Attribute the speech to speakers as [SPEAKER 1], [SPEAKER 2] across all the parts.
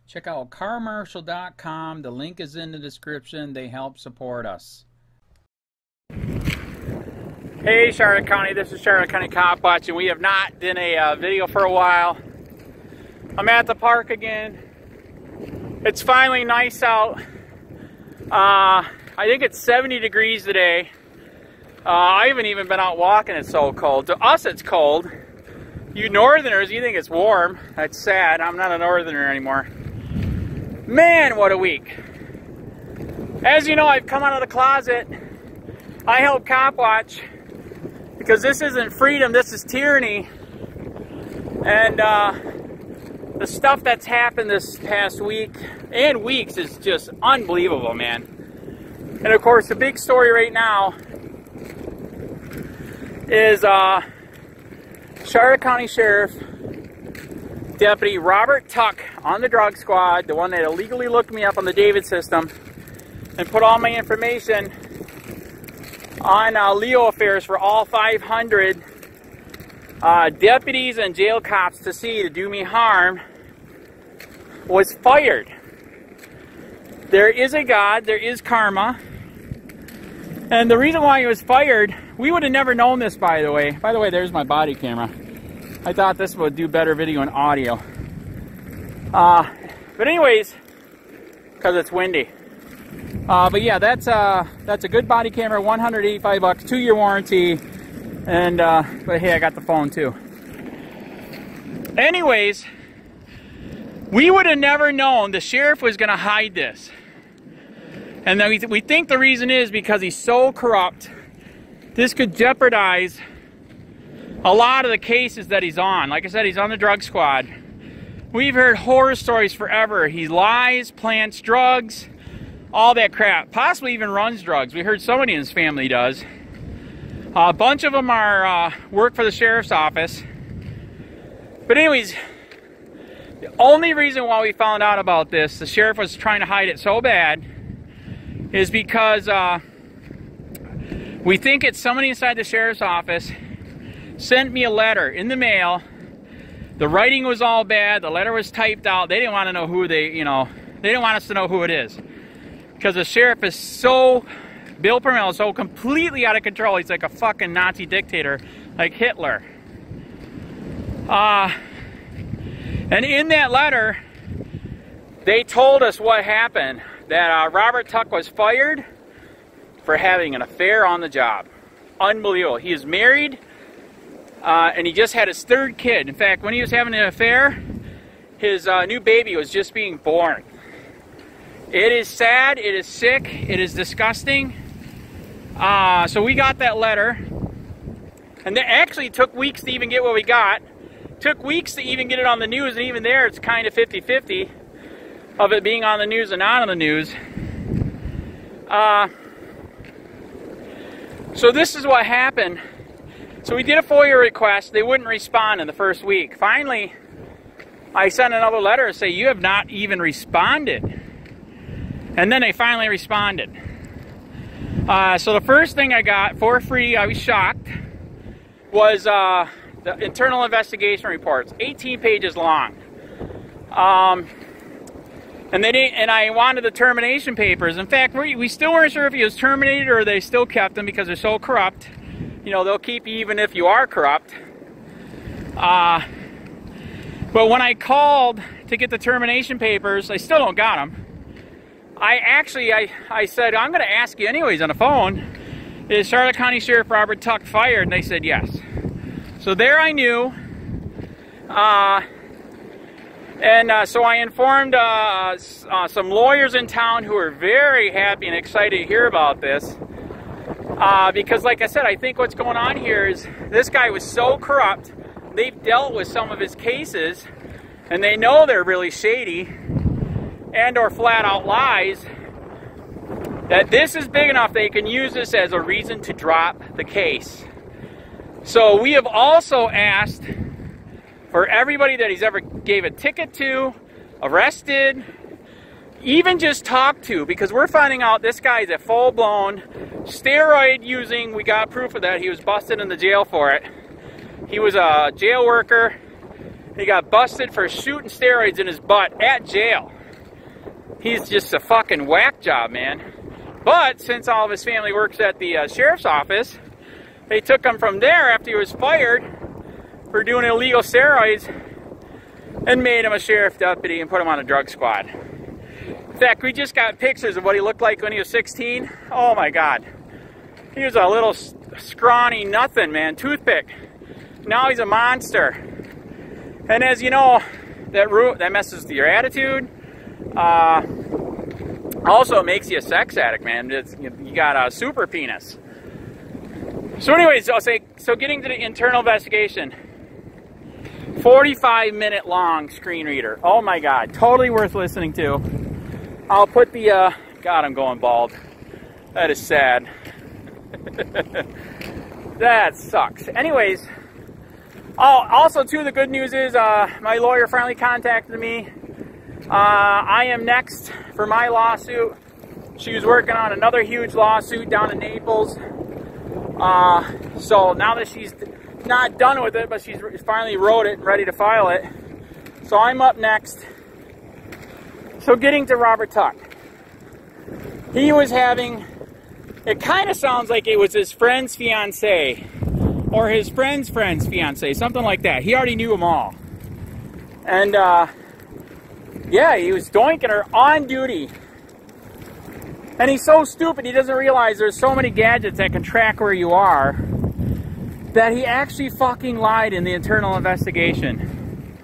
[SPEAKER 1] Check out carmarshal.com. The link is in the description. They help support us. Hey Charlotte County, this is Charlotte County COPWATCH, and we have not done a video for a while. I'm at the park again. It's finally nice out. I think it's 70 degrees today. I haven't even been out walking, it's so cold. To us it's cold. You northerners, you think it's warm. That's sad. I'm not a northerner anymore. Man, what a week. As you know, I've come out of the closet. I help COPWATCH because this isn't freedom, this is tyranny. And the stuff that's happened this past week and weeks is just unbelievable, man. And of course, the big story right now is Charlotte County Sheriff Deputy Robert Tuck on the drug squad, the one that illegally looked me up on the David system and put all my information on LEOAFFAIRS for all 500 deputies and jail cops to see to do me harm, was fired. There is a God, there is karma, and the reason why he was fired, we would have never known this, by the way. By the way, there's my body camera. I thought this would do better video and audio. But anyways, because it's windy. But yeah, that's a good body camera, 185 bucks, 2-year warranty, and but hey, I got the phone too. Anyways, we would have never known the sheriff was going to hide this, and then we think the reason is because he's so corrupt. This could jeopardize a lot of the cases that he's on. Like I said, he's on the drug squad. We've heard horror stories forever. He lies, plants drugs, all that crap. Possibly even runs drugs. We heard somebody in his family does. A bunch of them are work for the sheriff's office. But anyways, the only reason why we found out about this, the sheriff was trying to hide it so bad, is because we think it's somebody inside the sheriff's office sent me a letter in the mail. The writing was all bad. The letter was typed out. They didn't want to know who they didn't want us to know who it is. Because the sheriff is so, Bill PRUMMELL is so completely out of control. He's like a fucking Nazi dictator, like Hitler. And in that letter, they told us what happened. That Robert Tuck was fired for having an affair on the job. Unbelievable. He is married. And he just had his 3rd kid. In fact, when he was having an affair, his new baby was just being born. It is sad, it is sick, it is disgusting. So we got that letter. And it actually took weeks to even get what we got. Took weeks to even get it on the news, and even there it's kind of 50-50 of it being on the news and not on the news. So this is what happened. So we did a FOIA request. They wouldn't respond in the first week. Finally, I sent another letter to say, you have not even responded. And then they finally responded. So the first thing I got for free, I was shocked, was the internal investigation reports, 18 pages long. And I wanted the termination papers. In fact, we still weren't sure if he was terminated or they still kept him because they're so corrupt. You know, they'll keep you even if you are corrupt. But when I called to get the termination papers, I still don't got them. I said, I'm going to ask you anyways on the phone, is Charlotte County Sheriff Robert Tuck fired? And they said yes. So there I knew. So I informed some lawyers in town who were very happy and excited to hear about this. Because like I said, I think what's going on here is this guy was so corrupt. They've dealt with some of his cases, and they know they're really shady and or flat out lies, that this is big enough they can use this as a reason to drop the case. So we have also asked for everybody that he's ever gave a ticket to, arrested, even just talked to, because we're finding out this guy's a full-blown steroid using. We got proof of that. He was busted in the jail for it. He was a jail worker. He got busted for shooting steroids in his butt at jail. he's just a fucking whack job, man. But since all of his family works at the sheriff's office, they took him from there after he was fired for doing illegal steroids and made him a sheriff deputy and put him on a drug squad. In fact, we just got pictures of what he looked like when he was 16. Oh my God. He was a little scrawny nothing, man, toothpick. Now he's a monster. And as you know, that messes with your attitude. Also, it makes you a sex addict, man. You got a super penis. So anyways, I'll say, so getting to the internal investigation. 45-minute long screen reader. Oh my God, totally worth listening to. I'll put the, God, I'm going bald. That is sad. That sucks. Anyways, also too, the good news is my lawyer finally contacted me. I am next for my lawsuit. She was working on another huge lawsuit down in Naples. So now that she's not done with it, but she's finally wrote it and ready to file it. So I'm up next. So getting to Robert Tuck. He was having, it kind of sounds like it was his friend's fiance or his friend's friend's fiance, something like that. He already knew them all. And yeah, he was doinking her on duty. And he's so stupid, he doesn't realize there's so many gadgets that can track where you are that he actually fucking lied in the internal investigation.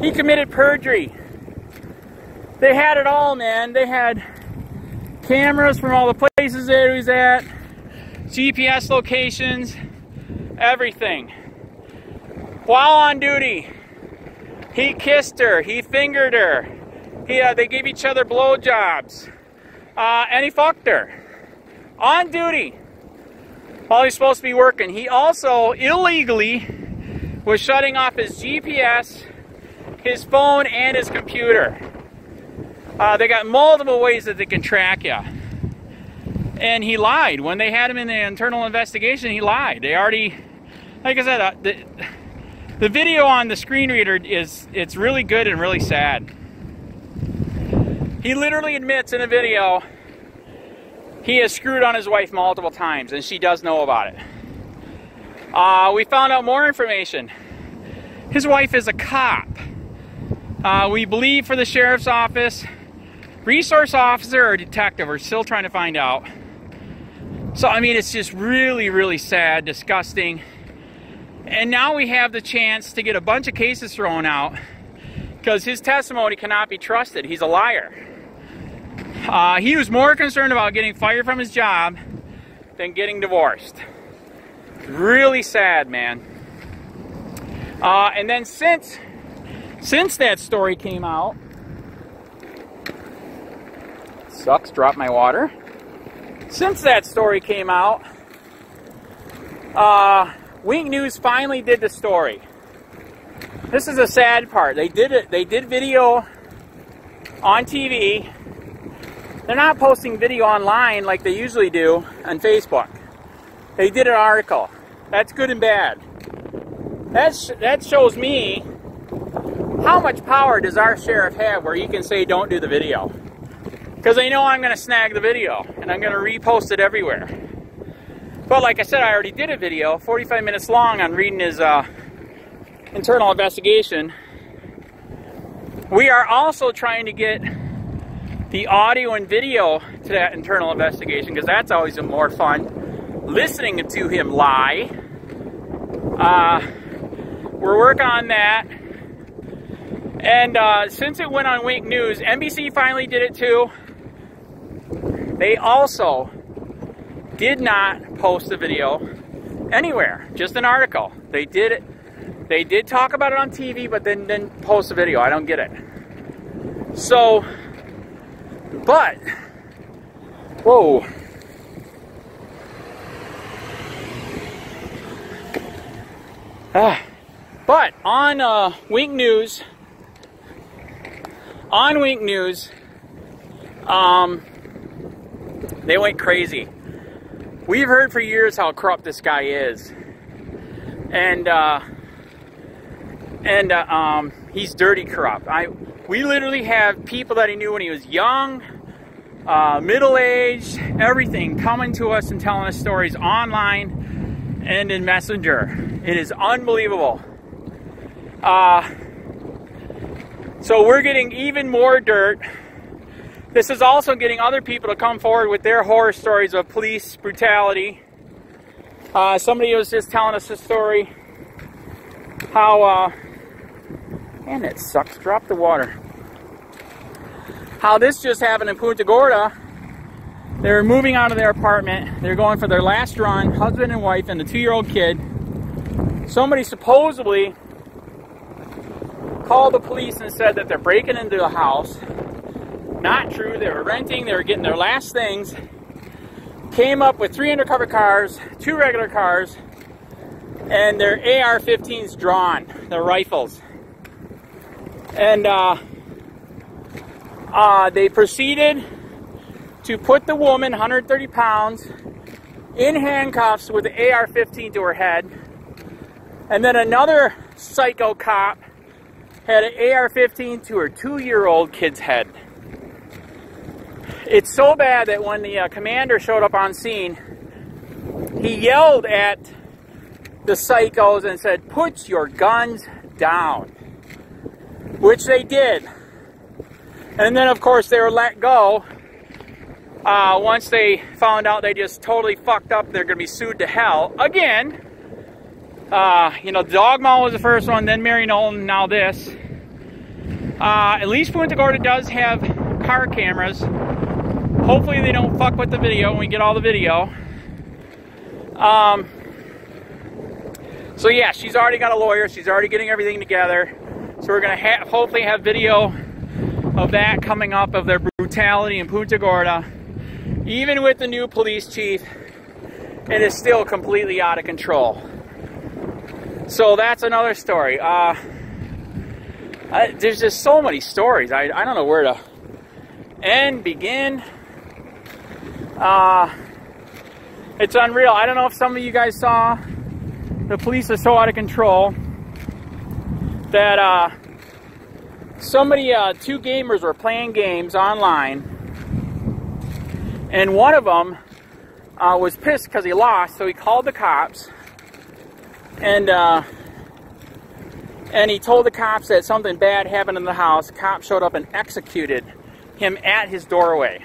[SPEAKER 1] He committed perjury. They had it all, man. They had cameras from all the places that he was at, GPS locations, everything. While on duty, he kissed her, he fingered her, they gave each other blowjobs, and he fucked her. On duty, while he's supposed to be working. He also illegally was shutting off his GPS, his phone, and his computer. They got multiple ways that they can track you. And he lied. When they had him in the internal investigation, he lied. They already, like I said, the video on the screen reader it's really good and really sad. He literally admits in a video he has screwed on his wife multiple times, and she does know about it. We found out more information. His wife is a cop. We believe for the sheriff's office, resource officer, or detective. We're still trying to find out. So, I mean, it's just really, really sad, disgusting. And now we have the chance to get a bunch of cases thrown out because his testimony cannot be trusted. He's a liar. He was more concerned about getting fired from his job than getting divorced. Really sad, man. And then since that story came out, sucks, dropped my water. Since that story came out, Wink News finally did the story. This is the sad part. They did it. They did video on TV. They're not posting video online like they usually do on Facebook. They did an article. That's good and bad. That shows me how much power does our sheriff have where he can say don't do the video. Because they know I'm going to snag the video and I'm going to repost it everywhere. But like I said, I already did a video, 45 minutes long, on reading his internal investigation. We are also trying to get the audio and video to that internal investigation, because that's always more fun, listening to him lie. We're working on that. And since it went on Wink News, NBC finally did it too. They also did not post the video anywhere, just an article. They did it. They did talk about it on TV, but then didn't post the video. I don't get it. So, but, whoa. But on Wink News, they went crazy. We've heard for years how corrupt this guy is, and he's dirty corrupt. We literally have people that he knew when he was young, middle-aged, everything, coming to us and telling us stories online and in Messenger. It is unbelievable. So we're getting even more dirt. This is also getting other people to come forward with their horror stories of police brutality. Somebody was just telling us a story how, man, that sucks, drop the water. How this just happened in Punta Gorda. They're moving out of their apartment. They're going for their last run, husband and wife and the 2-year-old kid. Somebody supposedly called the police and said that they're breaking into a house. Not true. They were renting. They were getting their last things. Came up with 3 undercover cars, 2 regular cars, and their AR-15s drawn, their rifles. And they proceeded to put the woman, 130 pounds, in handcuffs with the AR-15 to her head. And then another psycho cop had an AR-15 to her 2-year-old kid's head. It's so bad that when the commander showed up on scene, he yelled at the psychos and said, "Put your guns down," which they did. And then, of course, they were let go. Once they found out they just totally fucked up, they're going to be sued to hell again. You know, Dogma was the first one, then Mary Nolan, now this. At least Punta Gorda does have car cameras. Hopefully they don't fuck with the video when we get all the video. So yeah, she's already got a lawyer. She's already getting everything together. So we're going to hopefully have video of that coming up, of their brutality in Punta Gorda. Even with the new police chief, it is still completely out of control. So that's another story. There's just so many stories. I don't know where to end, begin. It's unreal. I don't know if some of you guys saw, the police are so out of control that somebody, 2 gamers were playing games online, and one of them was pissed because he lost, so he called the cops, and he told the cops that something bad happened in the house. The cops showed up and executed him at his doorway.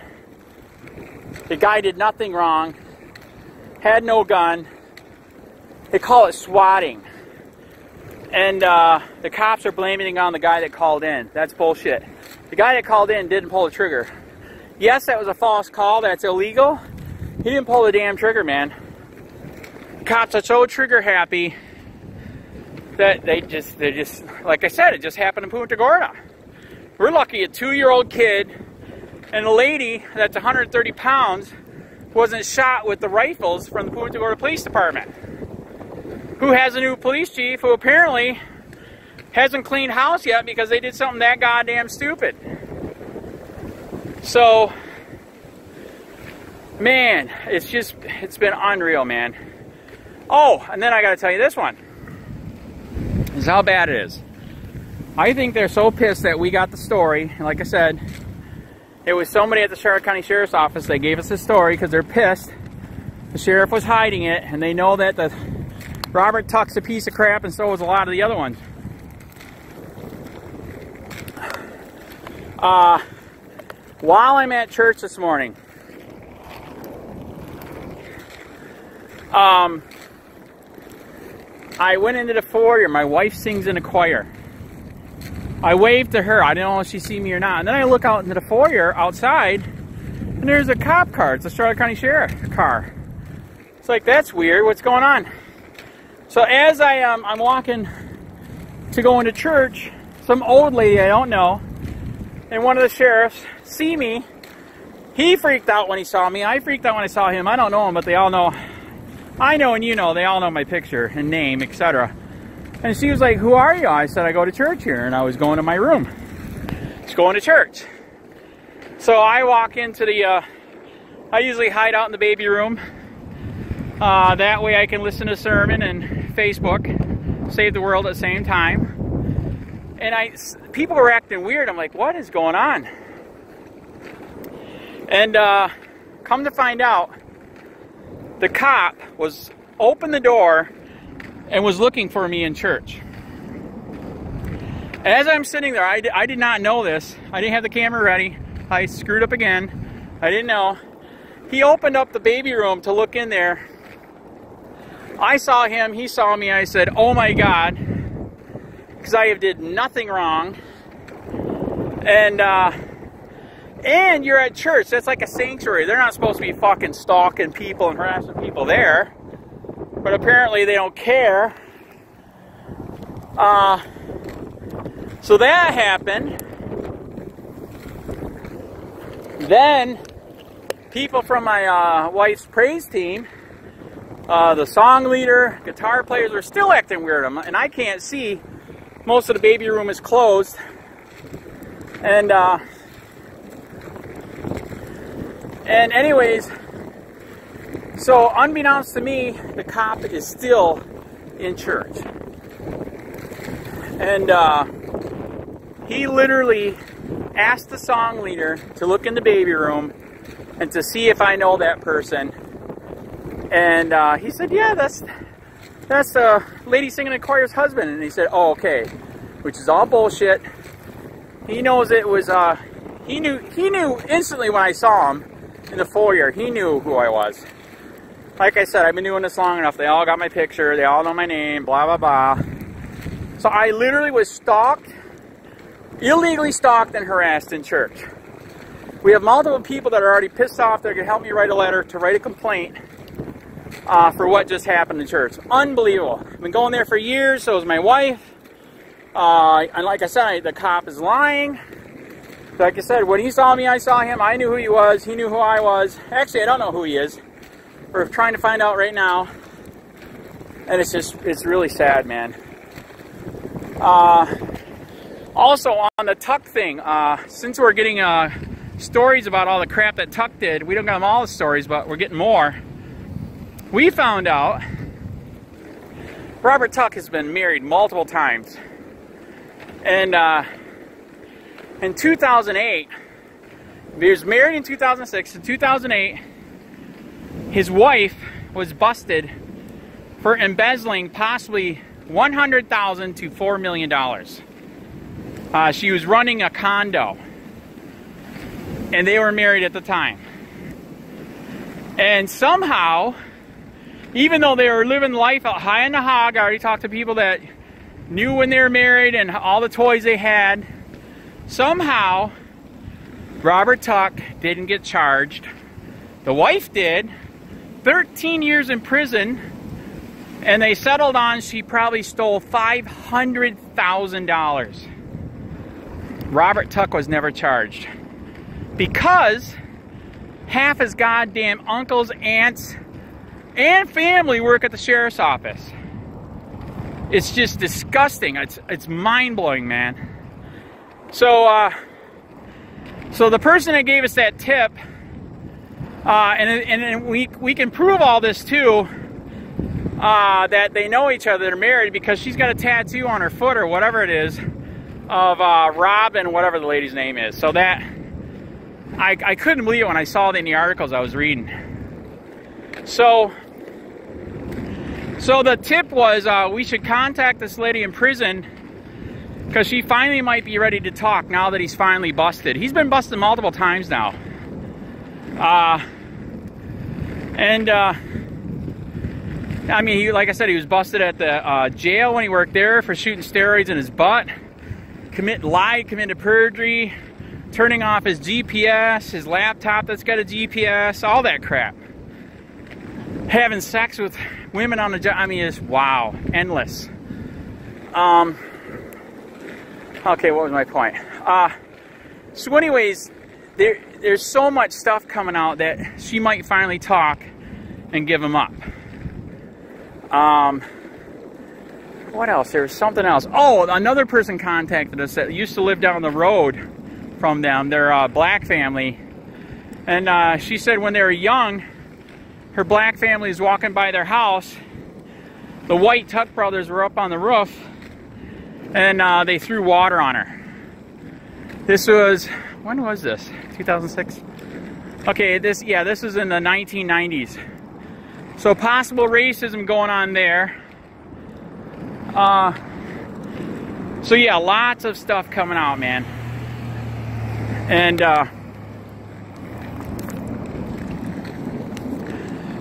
[SPEAKER 1] The guy did nothing wrong, had no gun. They call it swatting. And the cops are blaming it on the guy that called in. That's bullshit. The guy that called in didn't pull the trigger. Yes, that was a false call. That's illegal. He didn't pull the damn trigger, man. The cops are so trigger happy that they're just, like I said, it just happened in Punta Gorda. We're lucky a 2-year-old kid and a lady that's 130 pounds wasn't shot with the rifles from the Punta Gorda Police Department, who has a new police chief who apparently hasn't cleaned house yet because they did something that goddamn stupid. So, man, it's been unreal, man. Oh, and then I gotta tell you this one. This is how bad it is. I think they're so pissed that we got the story. And like I said, it was somebody at the Charlotte County Sheriff's Office. They gave us the story because they're pissed. The sheriff was hiding it, and they know that the Robert Tuck's a piece of crap, and so was a lot of the other ones. While I'm at church this morning, I went into the foyer. My wife sings in a choir. I waved to her. I didn't know if she see me or not. And then I look out into the foyer outside, and there's a cop car. It's a Charlotte County Sheriff car. It's like, that's weird. What's going on? So as I'm walking to go into church, some old lady I don't know, and one of the sheriffs see me. He freaked out when he saw me. I freaked out when I saw him. I don't know him, but they all know. I know and you know. They all know my picture and name, etc. And she was like, "Who are you?" I said, "I go to church here." And I was going to my room. Just going to church. So I walk into the, I usually hide out in the baby room. That way I can listen to a sermon and Facebook, save the world at the same time. and people were acting weird. I'm like, what is going on? And come to find out, the cop was opened the door and was looking for me in church. As I'm sitting there, I did not know this. I didn't have the camera ready. I screwed up again. I didn't know. He opened up the baby room to look in there. I saw him, he saw me. I said, oh my God, because I did nothing wrong. And you're at church. That's like a sanctuary. They're not supposed to be fucking stalking people and harassing people there. But apparently they don't care. So that happened. Then people from my wife's praise team, the song leader, guitar players, were still acting weird. And I can't see. Most of the baby room is closed. And anyways, so unbeknownst to me, the cop is still in church. And he literally asked the song leader to look in the baby room and to see if I know that person. And he said, yeah, that's the lady singing in the choir's husband. And he said, oh, okay, which is all bullshit. He knows it was, he knew instantly when I saw him in the foyer. He knew who I was. Like I said, I've been doing this long enough. They all got my picture. They all know my name, blah, blah, blah. So I literally was stalked, illegally stalked and harassed in church. We have multiple people that are already pissed off. They're going to help me write a letter to write a complaint for what just happened in church. Unbelievable. I've been going there for years. So is my wife. And like I said, the cop is lying. Like I said, when he saw me, I saw him. I knew who he was. He knew who I was. Actually, I don't know who he is. We're trying to find out right now. And it's really sad, man. Also, on the Tuck thing, since we're getting stories about all the crap that Tuck did, we don't got all the stories, but we're getting more. We found out Robert Tuck has been married multiple times. And in 2008, he was married in 2006. In 2008, his wife was busted for embezzling possibly $100,000 to $4 million. She was running a condo, and they were married at the time. And somehow, even though they were living life out high in the hog, I already talked to people that knew when they were married and all the toys they had. Somehow, Robert Tuck didn't get charged. The wife did. 13 years in prison, and they settled on she probably stole $500,000. Robert Tuck was never charged because half his goddamn uncles, aunts, and family work at the sheriff's office. It's just disgusting. It's mind-blowing, man. So the person that gave us that tip, and we can prove all this too, that they know each other, they're married, because she's got a tattoo on her foot or whatever it is of Robin, whatever the lady's name is. So that I couldn't believe it when I saw it in the articles I was reading. So the tip was we should contact this lady in prison because she finally might be ready to talk now that he's finally busted. He's been busted multiple times now. I mean, like I said, he was busted at the jail when he worked there for shooting steroids in his butt, committed perjury, turning off his GPS, his laptop that's got a GPS, all that crap. Having sex with women on the job. I mean, it's wow, endless. Okay, what was my point? So anyways, there's so much stuff coming out that she might finally talk and give him up. What else? There was something else. Oh, another person contacted us that used to live down the road from them. They're a black family. And she said when they were young, her black family was walking by their house. The White Tuck brothers were up on the roof. and they threw water on her. This was, when was this? 2006? Okay, this was in the 1990s. So possible racism going on there. So yeah, lots of stuff coming out, man. And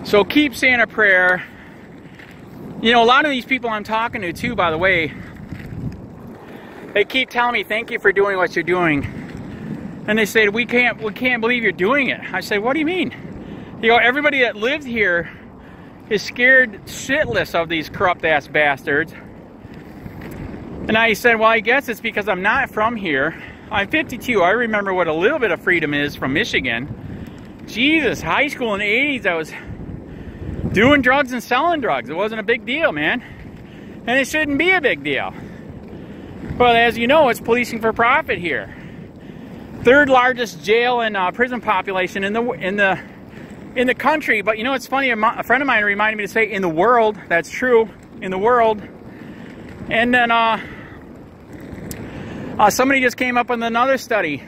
[SPEAKER 1] so keep saying a prayer. You know, a lot of these people I'm talking to too, by the way, they keep telling me, thank you for doing what you're doing. And they say, we can't believe you're doing it. I say, what do you mean? You know, everybody that lived here is scared shitless of these corrupt ass bastards. And I said, well, I guess it's because I'm not from here. I'm 52. I remember what a little bit of freedom is from Michigan. Jesus, high school in the 80s, I was doing drugs and selling drugs. It wasn't a big deal, man. And it shouldn't be a big deal. But as you know, it's policing for profit here. Third largest jail and prison population in the country. But you know, it's funny. A friend of mine reminded me to say in the world. That's true, in the world. And then somebody just came up with another study.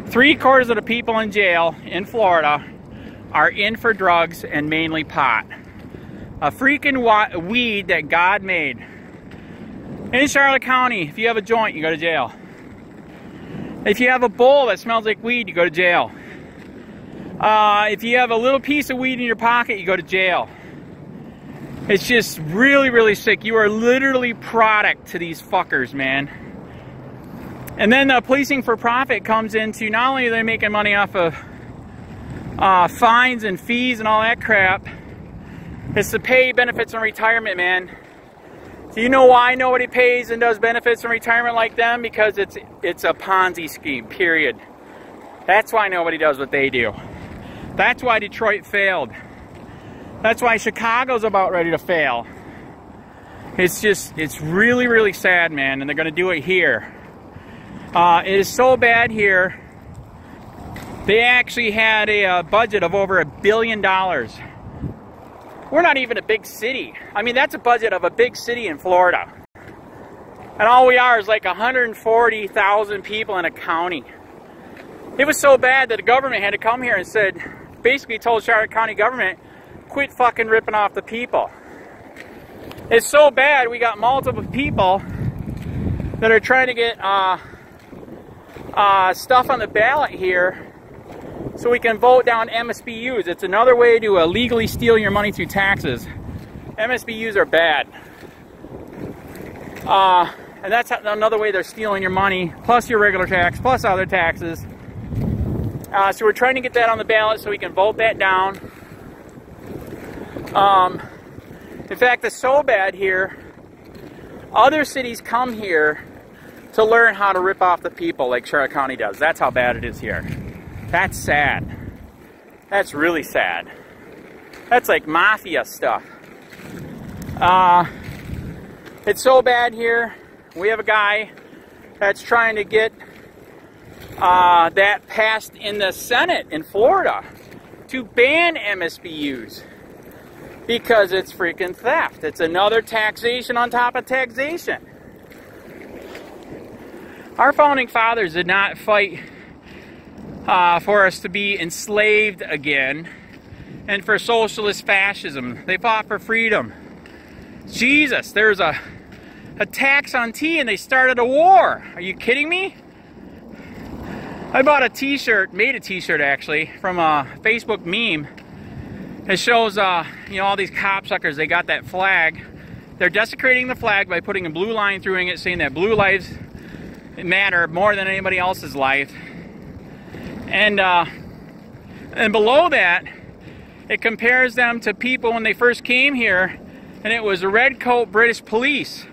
[SPEAKER 1] 3/4 of the people in jail in Florida are in for drugs and mainly pot. A freaking weed that God made. In Charlotte County, if you have a joint, you go to jail. If you have a bowl that smells like weed, you go to jail. If you have a little piece of weed in your pocket, you go to jail. It's just really, really sick. You are literally product to these fuckers, man. And then the policing for profit comes into, not only are they making money off of fines and fees and all that crap, it's to pay benefits and retirement, man. Do you know why nobody pays and does benefits and retirement like them? Because it's a Ponzi scheme, period. That's why nobody does what they do. That's why Detroit failed. That's why Chicago's about ready to fail. It's really, really sad, man, and they're going to do it here. It is so bad here, they actually had a budget of over $1 billion. We're not even a big city. I mean, that's a budget of a big city in Florida. And all we are is like 140,000 people in a county. It was so bad that the government had to come here and said, basically told Charlotte County government, quit fucking ripping off the people. It's so bad we got multiple people that are trying to get stuff on the ballot here so we can vote down MSBUs. It's another way to legally steal your money through taxes. MSBUs are bad. And that's another way they're stealing your money, plus your regular tax, plus other taxes. So we're trying to get that on the ballot so we can vote that down. In fact, it's so bad here, other cities come here to learn how to rip off the people like Charlotte County does. That's how bad it is here. That's sad. That's really sad. That's like mafia stuff. It's so bad here. We have a guy that's trying to get that passed in the Senate in Florida to ban MSBUs because it's freaking theft. It's another taxation on top of taxation. Our founding fathers did not fight for us to be enslaved again and for socialist fascism. They fought for freedom. Jesus, there's a tax on tea and they started a war. Are you kidding me? I bought a t-shirt, made a t-shirt actually, from a Facebook meme. It shows, you know, all these copsuckers, they got that flag. They're desecrating the flag by putting a blue line through it, saying that blue lives matter more than anybody else's life. And below that, it compares them to people when they first came here, and it was a red coat British police.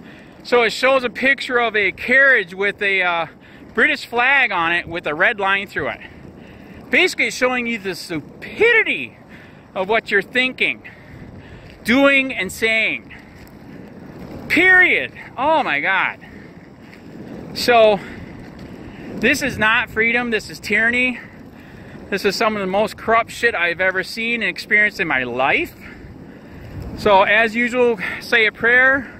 [SPEAKER 1] So it shows a picture of a carriage with a British flag on it with a red line through it. Basically it's showing you the stupidity of what you're thinking, doing, and saying. Period. Oh my God. So this is not freedom, this is tyranny. This is some of the most corrupt shit I've ever seen and experienced in my life. So as usual, say a prayer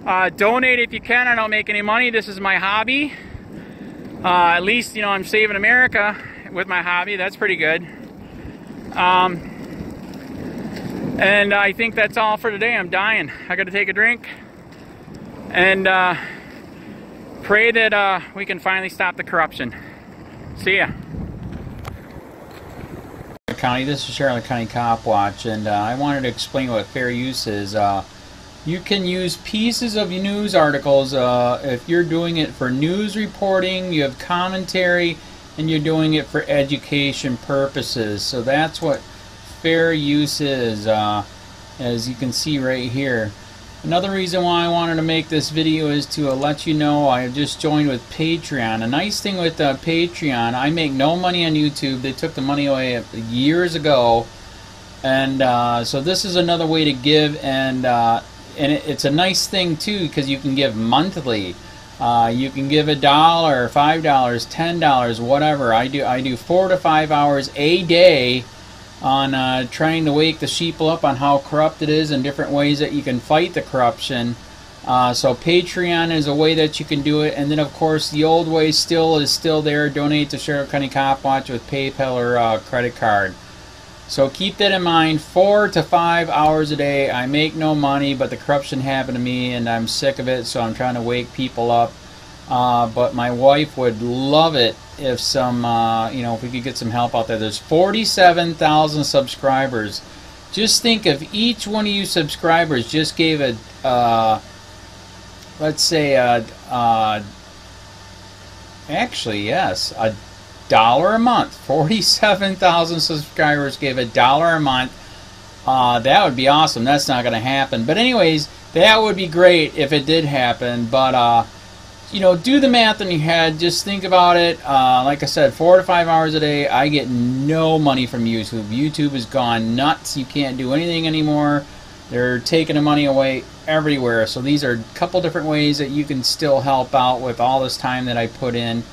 [SPEAKER 1] Donate if you can. I don't make any money. This is my hobby. At least, you know, I'm saving America with my hobby. That's pretty good. And I think that's all for today. I'm dying. I got to take a drink. And pray that we can finally stop the corruption. See ya. County, this is Charlotte County COPWATCH, and I wanted to explain what fair use is. You can use pieces of news articles if you're doing it for news reporting, you have commentary, and you're doing it for education purposes. So that's what fair use is, as you can see right here. Another reason why I wanted to make this video is to let you know I have just joined with Patreon. A nice thing with Patreon, I make no money on YouTube. They took the money away years ago, and so this is another way to give, and it's a nice thing too because you can give monthly. You can give $1, $5, $10, whatever. I do 4 to 5 hours a day on trying to wake the sheeple up on how corrupt it is and different ways that you can fight the corruption. So Patreon is a way that you can do it, and then of course the old way is still there. Donate to Charlotte County COPWATCH with PayPal or credit card. So keep that in mind. 4 to 5 hours a day. I make no money, but the corruption happened to me and I'm sick of it, so I'm trying to wake people up. But my wife would love it if some, you know, if we could get some help out there. There's 47,000 subscribers. Just think if each one of you subscribers just gave a, let's say, actually, yes, $1 a month. 47,000 subscribers gave $1 a month. That would be awesome. That's not going to happen. But anyways, that would be great if it did happen. But, you know, do the math in your head. Just think about it. Like I said, 4 to 5 hours a day. I get no money from YouTube. YouTube has gone nuts. You can't do anything anymore. They're taking the money away everywhere. So these are a couple different ways that you can still help out with all this time that I put in.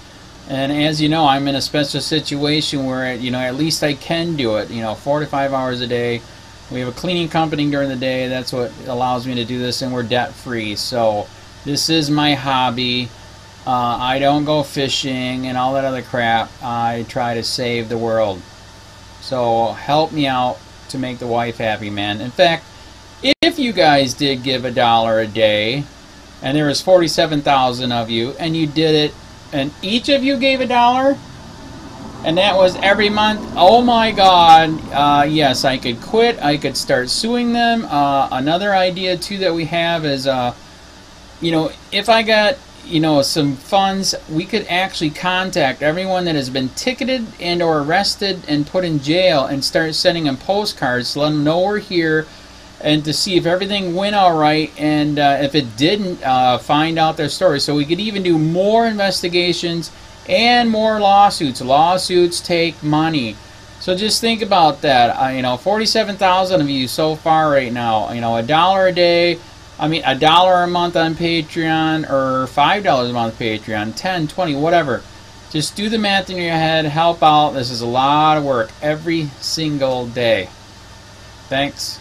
[SPEAKER 1] And as you know, I'm in a special situation where, you know, at least I can do it. You know, 4 to 5 hours a day. We have a cleaning company during the day. That's what allows me to do this, and we're debt free. So this is my hobby. I don't go fishing and all that other crap. I try to save the world. So help me out to make the wife happy, man. In fact, if you guys did give $1 a day, and there was 47,000 of you, and you did it, and each of you gave $1, and that was every month, oh my God, yes, I could quit. I could start suing them. Another idea too that we have is, you know, if I got, you know, some funds, we could actually contact everyone that has been ticketed and or arrested and put in jail and start sending them postcards to let them know we're here, and to see if everything went all right, and if it didn't, find out their story. So we could even do more investigations and more lawsuits. Lawsuits take money. So just think about that. You know, 47,000 of you so far right now. You know, $1 a day. I mean, $1 a month on Patreon, or $5 a month Patreon, 10, 20, whatever. Just do the math in your head. Help out. This is a lot of work every single day. Thanks.